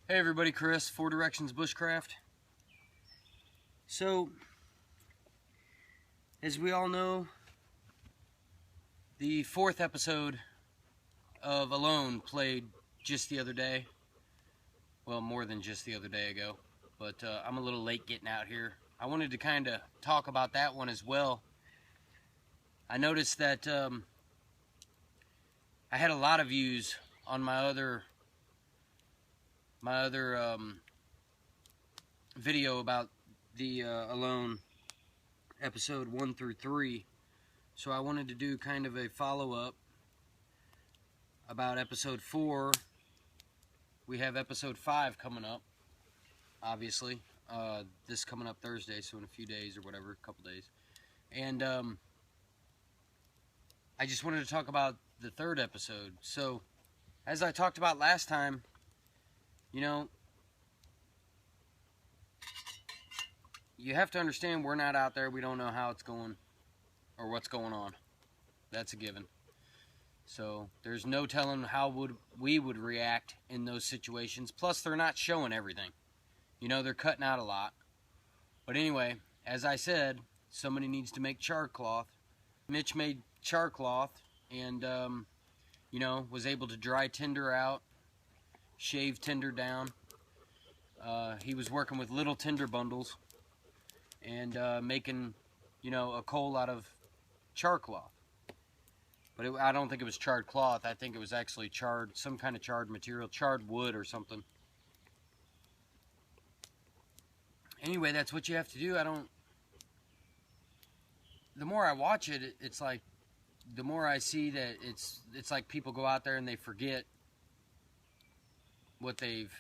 Hey everybody, Chris, Four Directions Bushcraft. So, as we all know, the 4th episode of Alone played just the other day. Well, more than just the other day ago, but I'm a little late getting out here. I wanted to kind of talk about that one as well. I noticed that I had a lot of views on my other video about the Alone episode 1 through 3, so I wanted to do kind of a follow-up about episode 4. We have episode 5 coming up, obviously, this coming up Thursday, so in a few days or whatever, a couple days. And I just wanted to talk about the 3rd episode. So as I talked about last time, you know, you have to understand we're not out there. We don't know how it's going or what's going on. That's a given. So there's no telling how we would react in those situations. Plus, they're not showing everything. You know, they're cutting out a lot. But anyway, as I said, somebody needs to make char cloth. Mitch made char cloth and, you know, was able to dry tinder out, shave tinder down. He was working with little tinder bundles and making, you know, a coal out of char cloth. But I don't think it was charred cloth. I think it was actually charred, some kind of charred material, charred wood or something. Anyway, that's what you have to do. The more I watch it, it's like, the more I see that it's like people go out there and they forget what they've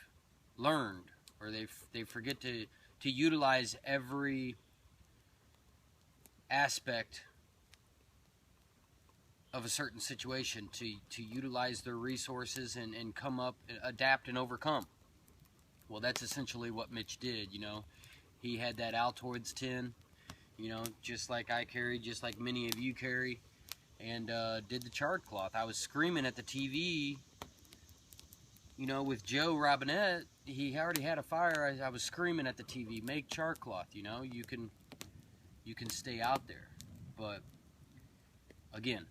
learned, or they forget to utilize every aspect of a certain situation, to utilize their resources and come up, adapt and overcome. Well, that's essentially what Mitch did, you know. He had that Altoids tin, you know, just like I carry, just like many of you carry, and did the charred cloth. I was screaming at the TV, you know, with Joe Robinette. He already had a fire. I was screaming at the TV, make char cloth, you know, you can stay out there. But again,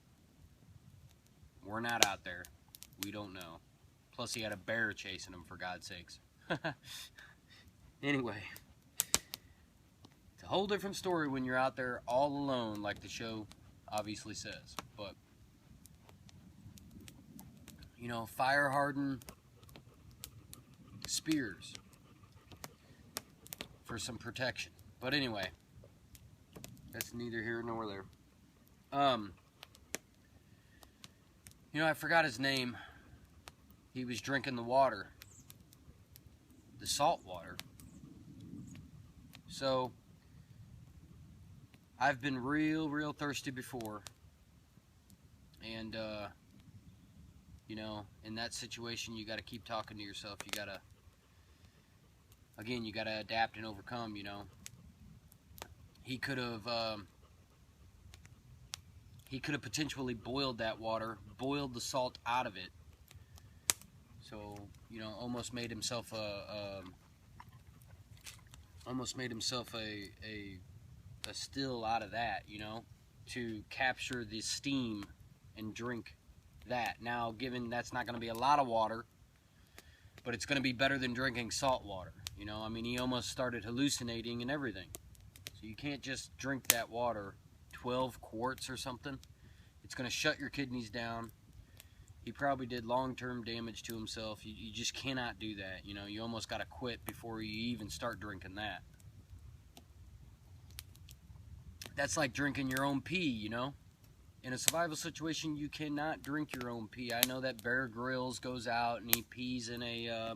we're not out there. We don't know. Plus he had a bear chasing him, for God's sakes. Anyway, it's a whole different story when you're out there all alone, like the show obviously says. But, you know, fire hardened spears for some protection. But anyway, that's neither here nor there. You know, I forgot his name. He was drinking the water, the salt water. So I've been real thirsty before, and you know, in that situation you got to keep talking to yourself. You got to, again, you got to adapt and overcome, you know. He could have potentially boiled that water, boiled the salt out of it. So, you know, almost made himself a still out of that, you know, to capture the steam and drink that. Now, given that's not going to be a lot of water, but it's going to be better than drinking salt water, you know. I mean, he almost started hallucinating and everything. So you can't just drink that water, 12 quarts or something. It's going to shut your kidneys down. He probably did long-term damage to himself. You just cannot do that, you know. You almost got to quit before you even start drinking that. That's like drinking your own pee, you know. In a survival situation, you cannot drink your own pee. I know that Bear Grylls goes out and he pees in a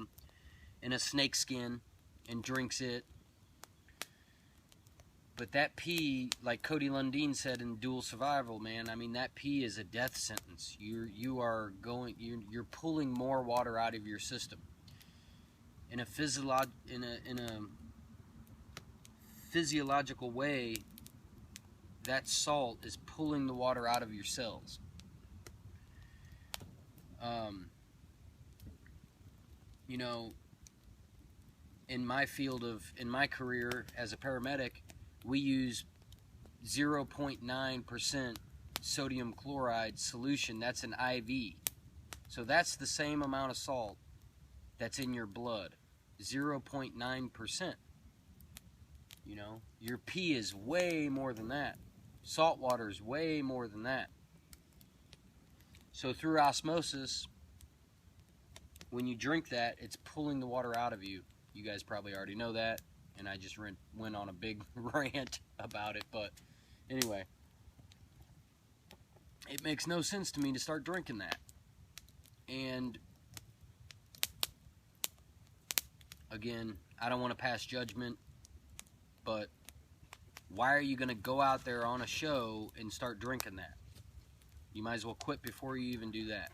snake skin and drinks it. But that pee, like Cody Lundin said in Dual Survival, man, I mean, that pee is a death sentence. You're pulling more water out of your system. In a physiological way, that salt is pulling the water out of your cells. You know, in my career as a paramedic, we use 0.9% sodium chloride solution. That's an IV. So that's the same amount of salt that's in your blood. 0.9%. You know, your pee is way more than that. Salt water is way more than that. So through osmosis, when you drink that, it's pulling the water out of you. You guys probably already know that, and I just went on a big rant about it, but anyway, it makes no sense to me to start drinking that. And again, I don't want to pass judgment, but why are you going to go out there on a show and start drinking that? You might as well quit before you even do that.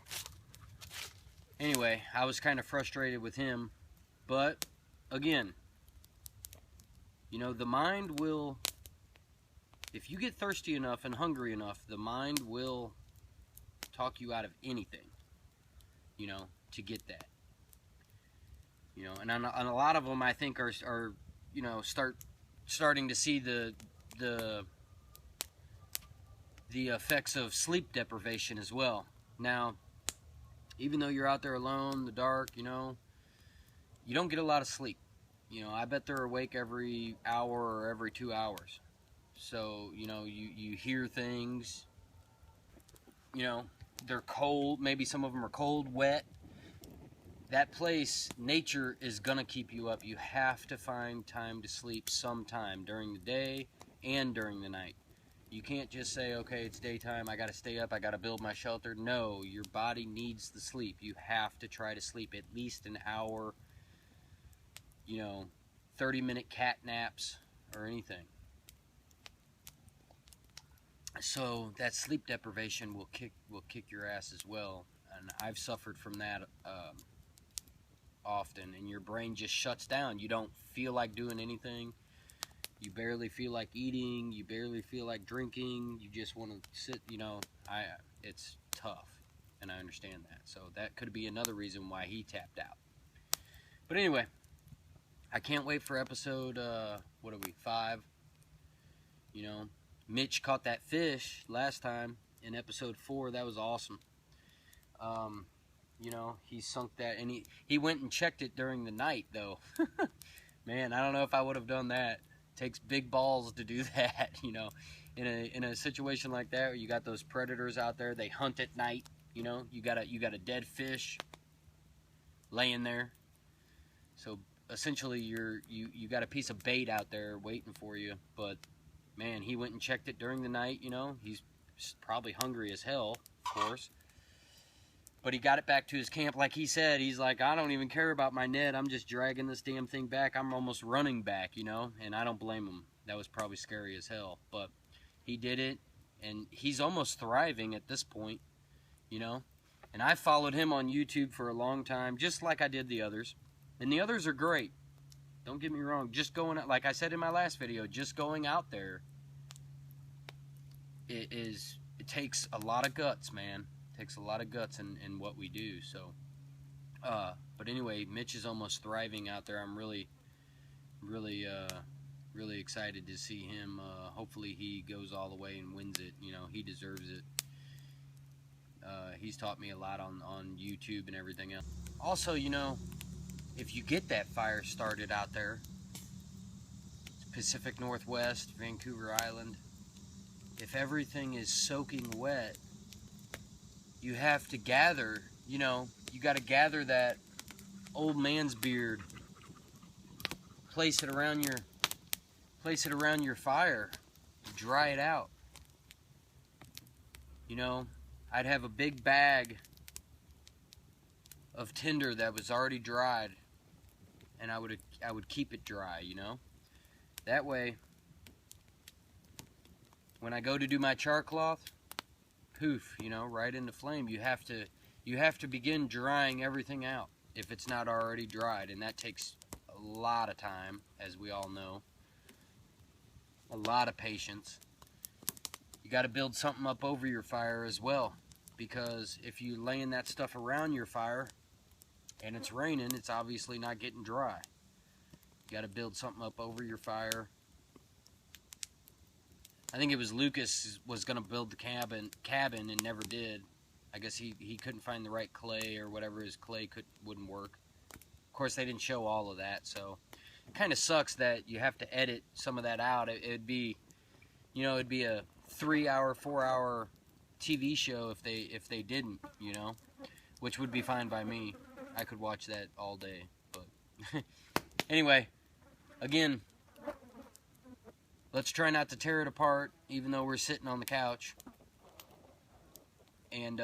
Anyway, I was kind of frustrated with him, but again, you know, the mind will, if you get thirsty enough and hungry enough, the mind will talk you out of anything, you know, to get that. You know, and a lot of them, I think, are you know, starting to see the effects of sleep deprivation as well. Now, even though you're out there alone in the dark, you know, you don't get a lot of sleep. You know, I bet they're awake every hour or every 2 hours. So, you know, you hear things, you know, they're cold. Maybe some of them are cold, wet. That place, nature is going to keep you up. You have to find time to sleep sometime during the day and during the night. You can't just say, okay, it's daytime, I got to stay up, I got to build my shelter. No, your body needs the sleep. You have to try to sleep at least an hour, you know, 30-minute cat naps or anything. So that sleep deprivation will kick your ass as well. And I've suffered from that often, and your brain just shuts down. You don't feel like doing anything. You barely feel like eating. You barely feel like drinking. You just want to sit, you know. It's tough, and I understand that. So that could be another reason why he tapped out. But anyway, I can't wait for episode, 5? You know, Mitch caught that fish last time in episode 4. That was awesome. You know, he sunk that, and he went and checked it during the night, though. Man, I don't know if I would have done that. It takes big balls to do that, you know. In a situation like that, where you got those predators out there, they hunt at night, you know. You got a dead fish laying there. So essentially, you got a piece of bait out there waiting for you. But man, he went and checked it during the night, you know. He's probably hungry as hell, of course. But he got it back to his camp. Like he said, he's like, I don't even care about my net. I'm just dragging this damn thing back. I'm almost running back, you know. And I don't blame him. That was probably scary as hell. But he did it. And he's almost thriving at this point, you know. And I followed him on YouTube for a long time, just like I did the others. And the others are great. Don't get me wrong. Just going out, like I said in my last video, just going out there, it takes a lot of guts, man. Takes a lot of guts in what we do. So but anyway, Mitch is almost thriving out there. I'm really excited to see him. Hopefully he goes all the way and wins it. You know, he deserves it. He's taught me a lot on YouTube and everything else. Also, you know, if you get that fire started out there, Pacific Northwest, Vancouver Island, if everything is soaking wet, you have to gather, you know, you got to gather that old man's beard, place it around your fire, dry it out. You know, I'd have a big bag of tinder that was already dried, and I would keep it dry, you know. That way, when I go to do my char cloth, poof, you know, right in the flame. You have to begin drying everything out if it's not already dried, and that takes a lot of time, as we all know. A lot of patience. You got to build something up over your fire as well, because if you laying that stuff around your fire and it's raining, it's obviously not getting dry. got to build something up over your fire. I think it was Lucas was going to build the cabin and never did. I guess he couldn't find the right clay or whatever. His clay wouldn't work. Of course, they didn't show all of that, so it kind of sucks that you have to edit some of that out. It'd be, you know, it'd be a 3-hour, 4-hour TV show if they didn't, you know, which would be fine by me. I could watch that all day. But anyway, again, let's try not to tear it apart, even though we're sitting on the couch. And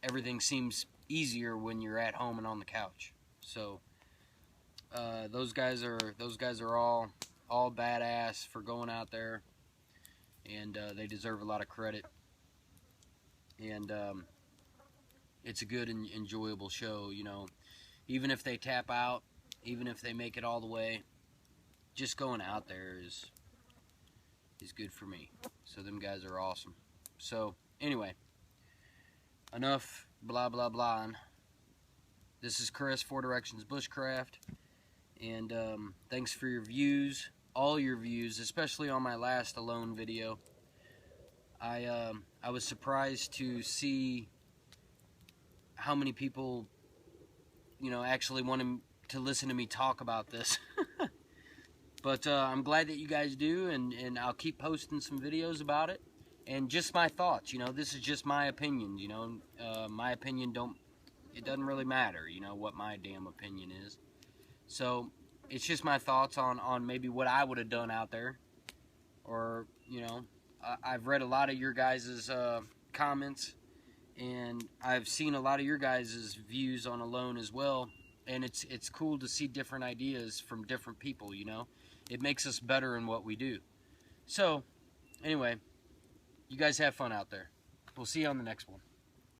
everything seems easier when you're at home and on the couch. So those guys are all badass for going out there, and they deserve a lot of credit. And it's a good and enjoyable show, you know. Even if they tap out, even if they make it all the way, just going out there is good for me. So them guys are awesome. So anyway, enough blah blah blah. This is Chris, 4 Directions Bushcraft, and thanks for your views, all your views, especially on my last alone video. I was surprised to see how many people, you know, actually wanted to listen to me talk about this. But I'm glad that you guys do, and I'll keep posting some videos about it. And just my thoughts, you know, this is just my opinion, you know. My opinion it doesn't really matter, you know, what my damn opinion is. So it's just my thoughts on maybe what I would have done out there. Or, you know, I've read a lot of your guys' comments, and I've seen a lot of your guys' views on Alone as well. And it's cool to see different ideas from different people, you know. It makes us better in what we do. So, anyway, you guys have fun out there. We'll see you on the next one.